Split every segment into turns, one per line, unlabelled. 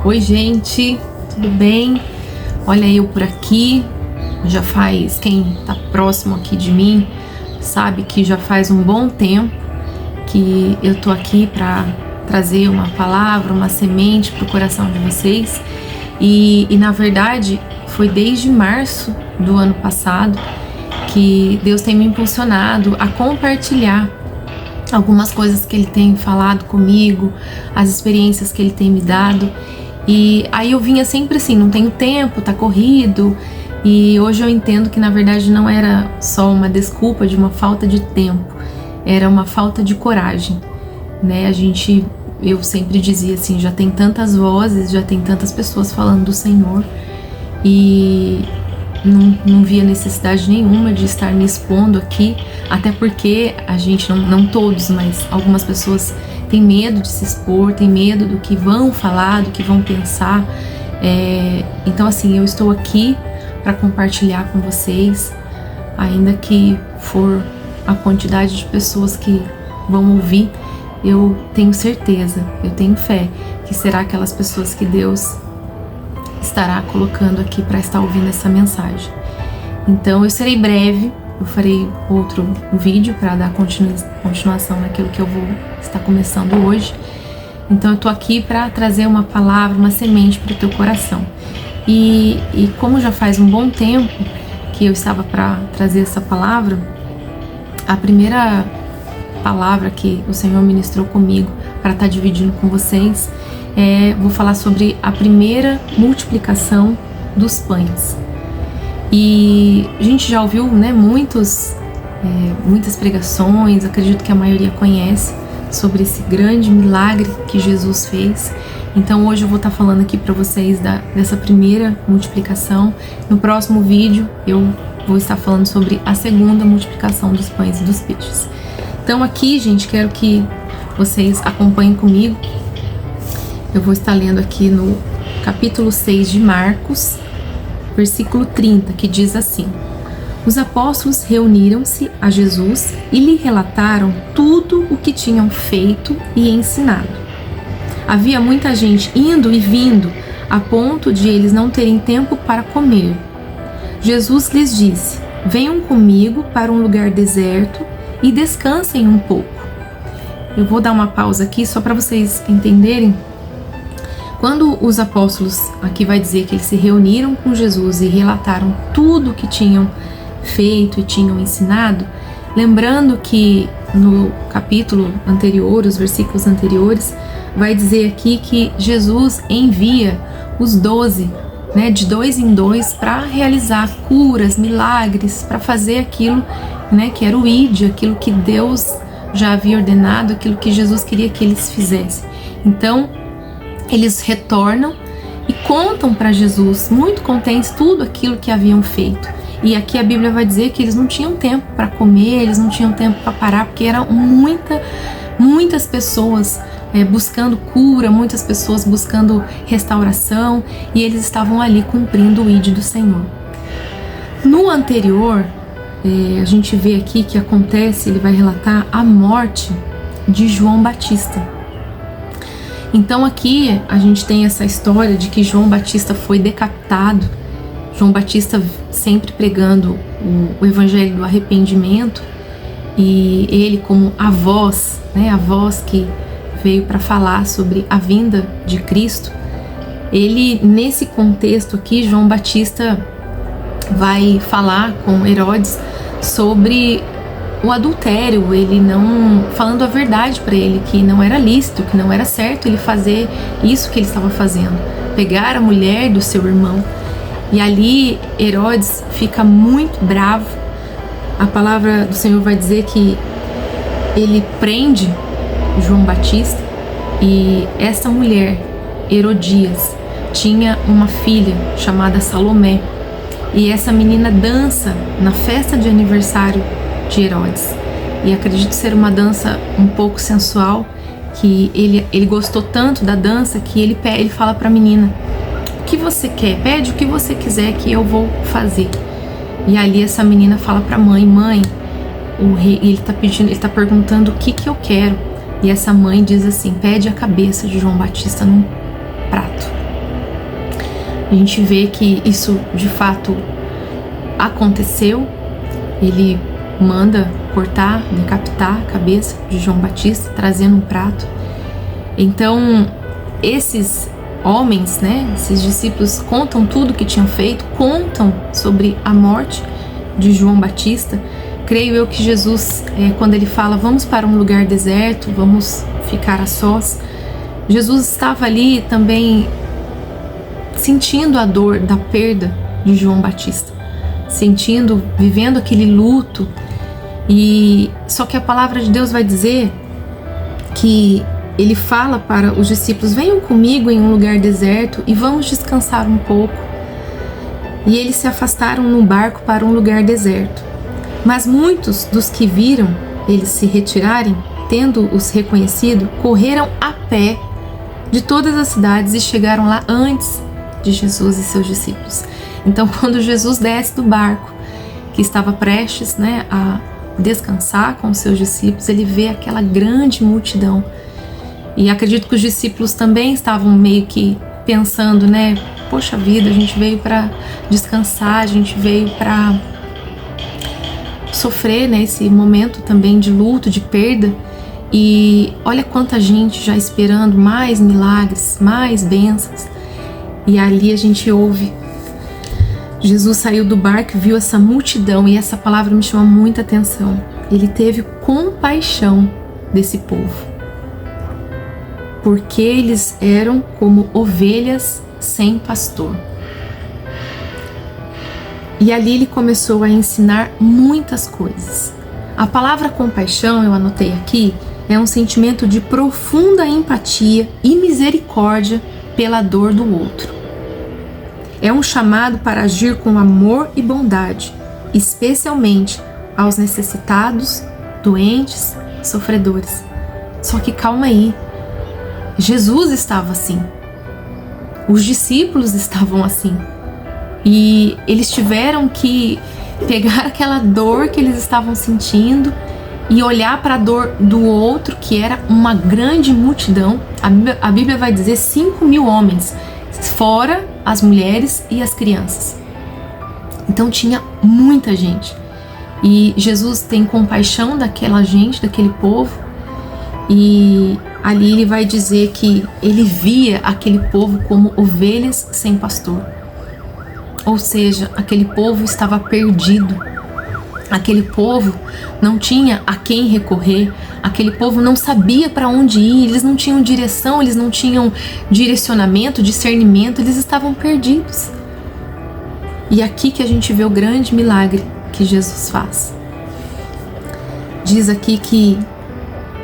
Oi, gente, tudo bem? Olha eu por aqui. Quem tá próximo aqui de mim sabe que já faz um bom tempo que eu tô aqui para trazer uma palavra, uma semente pro coração de vocês. E na verdade foi desde março do ano passado que Deus tem me impulsionado a compartilhar algumas coisas que Ele tem falado comigo, as experiências que Ele tem me dado. E aí eu vinha sempre assim, não tenho tempo, tá corrido. E hoje eu entendo que na verdade não era só uma desculpa de uma falta de tempo, era uma falta de coragem, né? Eu sempre dizia assim, já tem tantas vozes, já tem tantas pessoas falando do Senhor e não via necessidade nenhuma de estar me expondo aqui, até porque a gente, não todos, mas algumas pessoas têm medo de se expor, têm medo do que vão falar, do que vão pensar. Então assim, eu estou aqui para compartilhar com vocês, ainda que for a quantidade de pessoas que vão ouvir, eu tenho certeza, eu tenho fé que será aquelas pessoas que Deus estará colocando aqui para estar ouvindo essa mensagem. Então eu serei breve, eu farei outro vídeo para dar continuação naquilo que eu vou estar começando hoje. Então eu tô aqui para trazer uma palavra, uma semente para o teu coração. E como já faz um bom tempo que eu estava para trazer essa palavra, a primeira palavra que o Senhor ministrou comigo para estar dividindo com vocês, vou falar sobre a primeira multiplicação dos pães. E a gente já ouviu, né, muitas pregações, acredito que a maioria conhece sobre esse grande milagre que Jesus fez. Então hoje eu vou estar falando aqui para vocês dessa primeira multiplicação. No próximo vídeo eu vou estar falando sobre a segunda multiplicação dos pães e dos peixes. Então aqui, gente, quero que vocês acompanhem comigo. Eu vou estar lendo aqui no capítulo 6 de Marcos, versículo 30, que diz assim: Os apóstolos reuniram-se a Jesus e lhe relataram tudo o que tinham feito e ensinado. Havia muita gente indo e vindo, a ponto de eles não terem tempo para comer. Jesus lhes disse: Venham comigo para um lugar deserto e descansem um pouco. Eu vou dar uma pausa aqui só para vocês entenderem. Quando os apóstolos, aqui vai dizer que eles se reuniram com Jesus e relataram tudo o que tinham feito e tinham ensinado, lembrando que no capítulo anterior, os versículos anteriores, vai dizer aqui que Jesus envia os 12, né, de 2 em 2, para realizar curas, milagres, para fazer aquilo, né, que era o ID, aquilo que Deus já havia ordenado, aquilo que Jesus queria que eles fizessem. Então, eles retornam e contam para Jesus, muito contentes, tudo aquilo que haviam feito. E aqui a Bíblia vai dizer que eles não tinham tempo para comer, eles não tinham tempo para parar, porque eram muitas pessoas buscando cura, muitas pessoas buscando restauração, e eles estavam ali cumprindo o ID do Senhor. No anterior, a gente vê aqui que acontece, ele vai relatar a morte de João Batista. Então aqui a gente tem essa história de que João Batista foi decapitado. João Batista sempre pregando o evangelho do arrependimento, e ele como a voz, né, a voz que veio para falar sobre a vinda de Cristo. Ele, nesse contexto aqui, João Batista vai falar com Herodes sobre o adultério, ele não falando a verdade para ele, que não era lícito, que não era certo ele fazer isso que ele estava fazendo, pegar a mulher do seu irmão. E ali Herodes fica muito bravo. A palavra do Senhor vai dizer que ele prende João Batista, e essa mulher, Herodias, tinha uma filha chamada Salomé, e essa menina dança na festa de aniversário de Herodes, e acredito ser uma dança um pouco sensual, que ele gostou tanto da dança que ele fala para a menina: o que você quer? Pede o que você quiser que eu vou fazer. E ali essa menina fala para a mãe: o rei, ele tá perguntando o que eu quero. E essa mãe diz assim: pede a cabeça de João Batista num prato. A gente vê que isso de fato aconteceu. Ele manda cortar, decapitar a cabeça de João Batista, trazendo um prato. Então, esses homens, né, esses discípulos contam tudo que tinham feito, contam sobre a morte de João Batista. Creio eu que Jesus, quando ele fala, vamos para um lugar deserto, vamos ficar a sós, Jesus estava ali também sentindo a dor da perda de João Batista, sentindo, vivendo aquele luto. E só que a palavra de Deus vai dizer que ele fala para os discípulos, venham comigo em um lugar deserto e vamos descansar um pouco. E eles se afastaram no barco para um lugar deserto. Mas muitos dos que viram eles se retirarem, tendo-os reconhecido, correram a pé de todas as cidades e chegaram lá antes de Jesus e seus discípulos. Então, quando Jesus desce do barco, que estava prestes, né, a descansar com os seus discípulos, ele vê aquela grande multidão. E acredito que os discípulos também estavam meio que pensando, né, poxa vida, a gente veio para descansar, a gente veio para sofrer, né, esse momento também de luto, de perda. E olha quanta gente já esperando mais milagres, mais bênçãos. E ali a gente ouve, Jesus saiu do barco e viu essa multidão, e essa palavra me chama muita atenção. Ele teve compaixão desse povo, porque eles eram como ovelhas sem pastor. E ali ele começou a ensinar muitas coisas. A palavra compaixão, eu anotei aqui, é um sentimento de profunda empatia e misericórdia pela dor do outro. É um chamado para agir com amor e bondade, especialmente aos necessitados, doentes, sofredores. Só que calma aí, Jesus estava assim, os discípulos estavam assim, e eles tiveram que pegar aquela dor que eles estavam sentindo e olhar para a dor do outro, que era uma grande multidão. A Bíblia vai dizer 5.000 homens, fora as mulheres e as crianças. Então tinha muita gente. E Jesus tem compaixão daquela gente, daquele povo. E ali ele vai dizer que ele via aquele povo como ovelhas sem pastor. Ou seja, aquele povo estava perdido. Aquele povo não tinha a quem recorrer, aquele povo não sabia para onde ir, eles não tinham direção, eles não tinham direcionamento, discernimento, eles estavam perdidos. E aqui que a gente vê o grande milagre que Jesus faz. Diz aqui que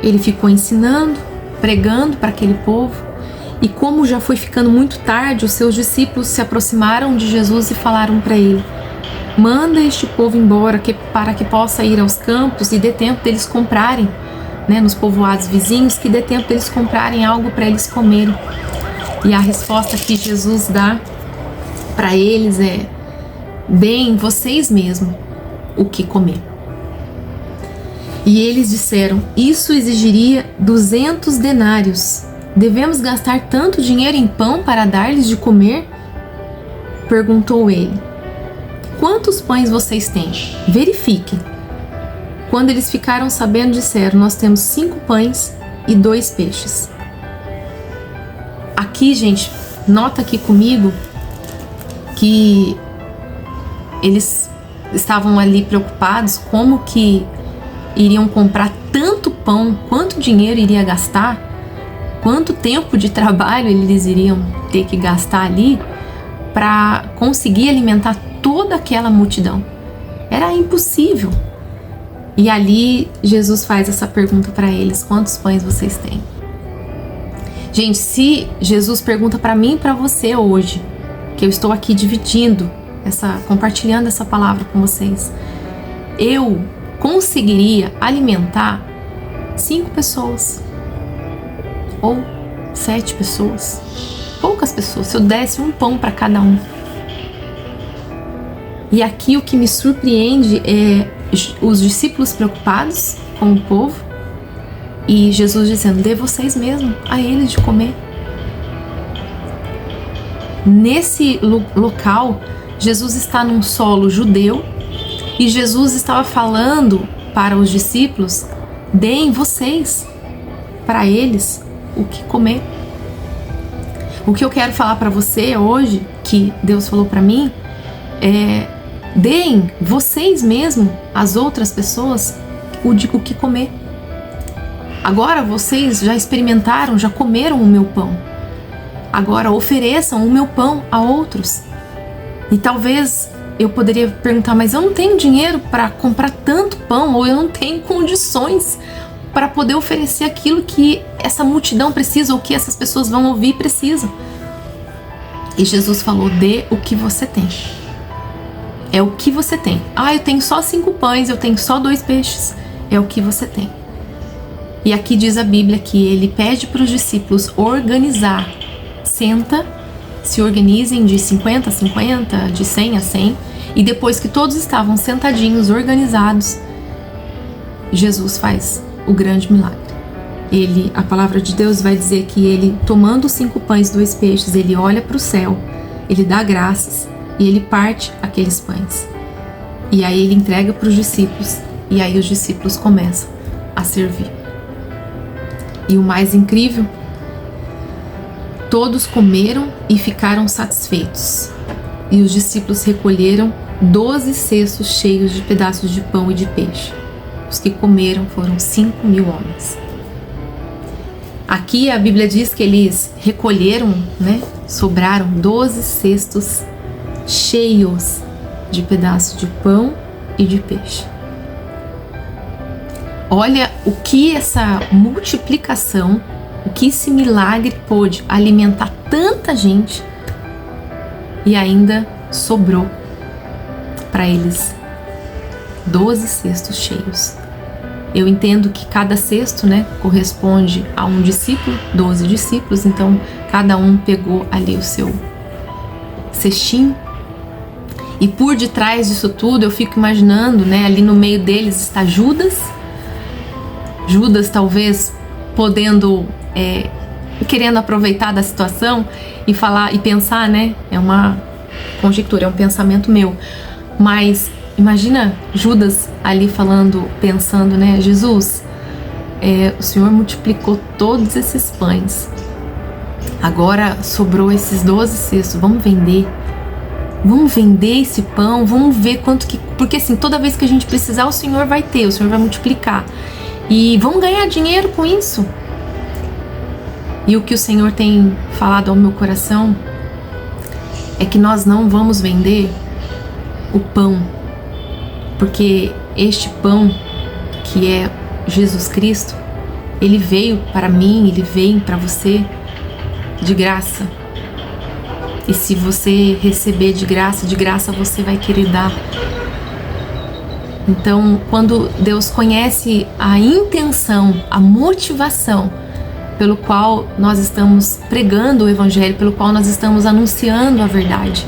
ele ficou ensinando, pregando para aquele povo, e como já foi ficando muito tarde, os seus discípulos se aproximaram de Jesus e falaram para ele: manda este povo embora para que possa ir aos campos e dê tempo deles comprarem, né, nos povoados vizinhos, que dê tempo deles comprarem algo para eles comerem. E a resposta que Jesus dá para eles é: deem vocês mesmos o que comer. E eles disseram: isso exigiria 200 denários. Devemos gastar tanto dinheiro em pão para dar-lhes de comer? Perguntou ele. Quantos pães vocês têm? Verifiquem. Quando eles ficaram sabendo, disseram: nós temos 5 pães e 2 peixes. Aqui, gente, nota aqui comigo que eles estavam ali preocupados como que iriam comprar tanto pão, quanto dinheiro iria gastar, quanto tempo de trabalho eles iriam ter que gastar ali para conseguir alimentar toda aquela multidão. Era impossível. E ali Jesus faz essa pergunta para eles: quantos pães vocês têm? Gente, se Jesus pergunta para mim e para você hoje, que eu estou aqui dividindo, compartilhando essa palavra com vocês, eu conseguiria alimentar 5 pessoas ou 7 pessoas, poucas pessoas, se eu desse um pão para cada um. E aqui o que me surpreende é os discípulos preocupados com o povo e Jesus dizendo: dê vocês mesmos a eles de comer. nesse local, Jesus está num solo judeu e Jesus estava falando para os discípulos: deem vocês para eles o que comer. O que eu quero falar para você hoje, que Deus falou para mim, é: deem vocês mesmo, as outras pessoas, o que comer. Agora vocês já experimentaram, já comeram o meu pão. Agora ofereçam o meu pão a outros. E talvez eu poderia perguntar: mas eu não tenho dinheiro para comprar tanto pão, ou eu não tenho condições para poder oferecer aquilo que essa multidão precisa, ou que essas pessoas vão ouvir e precisam. E Jesus falou: dê o que você tem. É o que você tem. Eu tenho só 5 pães, eu tenho só 2 peixes. É o que você tem. E aqui diz a Bíblia que ele pede para os discípulos organizar. Senta, se organizem de 50 a 50, de 100 a 100. E depois que todos estavam sentadinhos, organizados, Jesus faz o grande milagre. A palavra de Deus vai dizer que ele, tomando os 5 pães e 2 peixes, ele olha para o céu, ele dá graças e ele parte aqueles pães. E aí ele entrega para os discípulos, e aí os discípulos começam a servir. E o mais incrível, todos comeram e ficaram satisfeitos. E os discípulos recolheram 12 cestos cheios de pedaços de pão e de peixe. Os que comeram foram 5.000 homens. Aqui a Bíblia diz que eles recolheram, sobraram 12 cestos cheios de pedaços de pão e de peixe. Olha o que essa multiplicação, o que esse milagre pôde alimentar tanta gente, e ainda sobrou para eles 12 cestos cheios. Eu entendo que cada cesto, corresponde a um discípulo, 12 discípulos, então cada um pegou ali o seu cestinho. E por detrás disso tudo, eu fico imaginando, ali no meio deles está Judas. Judas talvez podendo, querendo aproveitar da situação e falar e pensar, é uma conjectura, é um pensamento meu, mas imagina Judas ali falando, pensando, Jesus, o Senhor multiplicou todos esses pães, agora sobrou esses 12 cestos, vamos vender esse pão, vamos ver quanto que, porque assim, toda vez que a gente precisar, o Senhor vai ter, o Senhor vai multiplicar, e vamos ganhar dinheiro com isso. E o que o Senhor tem falado ao meu coração é que nós não vamos vender o pão, porque este pão, que é Jesus Cristo, ele veio para mim, ele veio para você de graça. E se você receber de graça você vai querer dar. Então, quando Deus conhece a intenção, a motivação pelo qual nós estamos pregando o Evangelho, pelo qual nós estamos anunciando a verdade,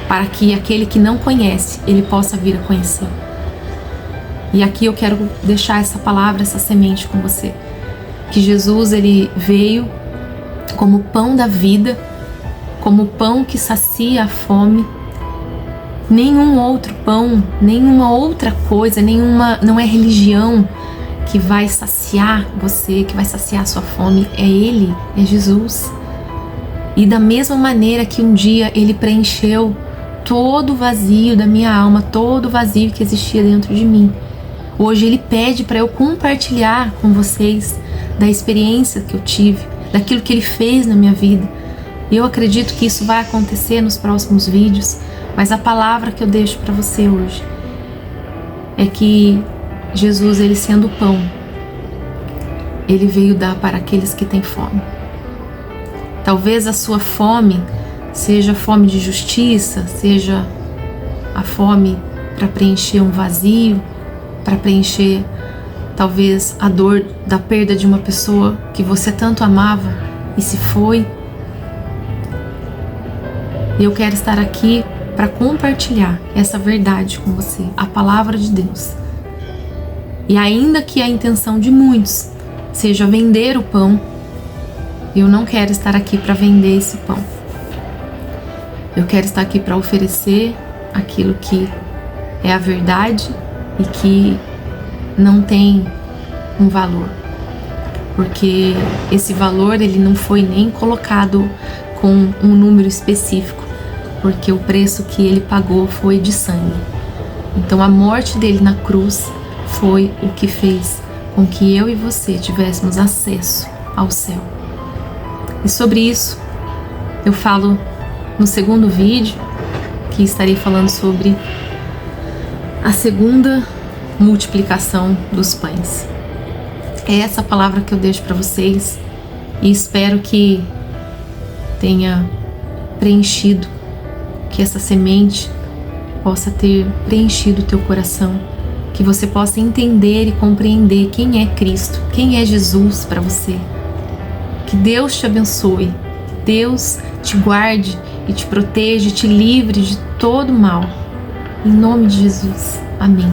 para que aquele que não conhece, ele possa vir a conhecer. E aqui eu quero deixar essa palavra, essa semente com você. Que Jesus, ele veio como pão da vida, como pão que sacia a fome. Nenhum outro pão, nenhuma outra coisa, não é religião que vai saciar você, que vai saciar a sua fome. É Ele, é Jesus. E da mesma maneira que um dia Ele preencheu todo o vazio da minha alma, todo o vazio que existia dentro de mim, hoje Ele pede para eu compartilhar com vocês da experiência que eu tive, daquilo que Ele fez na minha vida. E eu acredito que isso vai acontecer nos próximos vídeos, mas a palavra que eu deixo para você hoje é que Jesus, ele sendo o pão, ele veio dar para aqueles que têm fome. Talvez a sua fome seja fome de justiça, seja a fome para preencher um vazio, para preencher talvez a dor da perda de uma pessoa que você tanto amava e se foi. E eu quero estar aqui para compartilhar essa verdade com você, a palavra de Deus. E ainda que a intenção de muitos seja vender o pão, eu não quero estar aqui para vender esse pão. Eu quero estar aqui para oferecer aquilo que é a verdade e que não tem um valor, porque esse valor ele não foi nem colocado com um número específico, porque o preço que ele pagou foi de sangue. Então a morte dele na cruz foi o que fez com que eu e você tivéssemos acesso ao céu. E sobre isso eu falo no segundo vídeo, que estarei falando sobre a segunda multiplicação dos pães. É essa palavra que eu deixo para vocês e espero que tenha preenchido, que essa semente possa ter preenchido o teu coração, que você possa entender e compreender quem é Cristo, quem é Jesus para você. Que Deus te abençoe, que Deus te guarde e te proteja, te livre de todo mal. Em nome de Jesus. Amém.